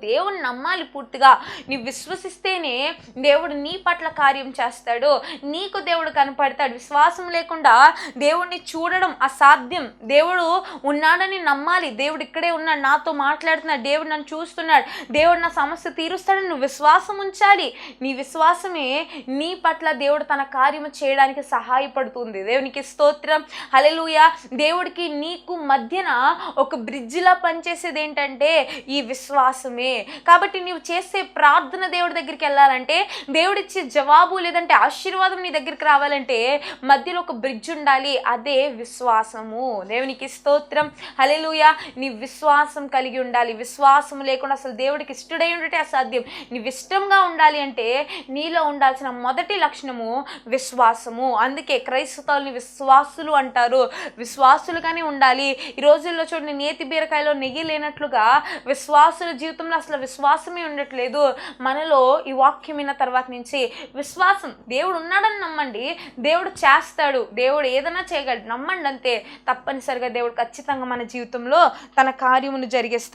దేవుని నమ్మాలి పూర్తిగా. నీవు విశ్వసిస్తేనే దేవుడు నీ పట్ల కార్యం చేస్తాడు, నీకు దేవుడు కనపడతాడు. విశ్వాసం లేకుండా దేవుడిని చూడడం అసాధ్యం. దేవుడు ఉన్నాడని నమ్మాలి. దేవుడు ఇక్కడే ఉన్నాడు, నాతో మాట్లాడుతున్నాడు, దేవుడు నన్ను చూస్తున్నాడు, దేవుడు నా సమస్య తీరుస్తాడని నువ్వు విశ్వాసం ఉంచాలి. నీ విశ్వాసమే నీ పట్ల దేవుడు తన కార్యము చేయడానికి సహాయపడుతుంది. దేవునికి స్తోత్రం, హల్లెలూయా. దేవుడికి నీకు మధ్యన ఒక బ్రిడ్జిలా పనిచేసేది ఏంటంటే ఈ విశ్వాసమే. కాబట్టి నీవు చేసే ప్రార్థన దేవుడి దగ్గరికి వెళ్ళాలంటే, దేవుడిచ్చే జవాబు లేదంటే ఆశీర్వాదం నీ దగ్గరికి రావాలంటే మధ్యలో ఒక బ్రిడ్జ్ ఉండాలి, అదే విశ్వాసము. దేవునికి స్తోత్రం, హల్లెలూయా. నీ విశ్వాసం కలిగి ఉండాలి. విశ్వాసం లేకుండా అసలు దేవుడికి ఇష్టడై ఉండటే అసాధ్యం. నీవు ఇష్టంగా ఉండాలి అంటే నీలో ఉండాల్సిన మొదటి లక్షణము విశ్వాసము. అందుకే క్రైస్తవుల్ని విశ్వాసులు అంటారు. విశ్వాసులుగానే ఉండాలి. ఈ రోజుల్లో చూడండి, నేతి బీరకాయలో నెయ్యి లేనట్లుగా విశ్వాసుల జీవితంలో అసలు విశ్వాసమే ఉండట్లేదు. మనలో ఈ వాక్యం విన్న తర్వాత నుంచి విశ్వాసం, దేవుడు ఉన్నాడని నమ్మండి, దేవుడు చేస్తాడు, దేవుడు ఏదైనా చేయగలడు, నమ్మండి అంతే. తప్పనిసరిగా దేవుడు ఖచ్చితంగా మన జీవితంలో తన కార్యమును జరిగిస్తాడు.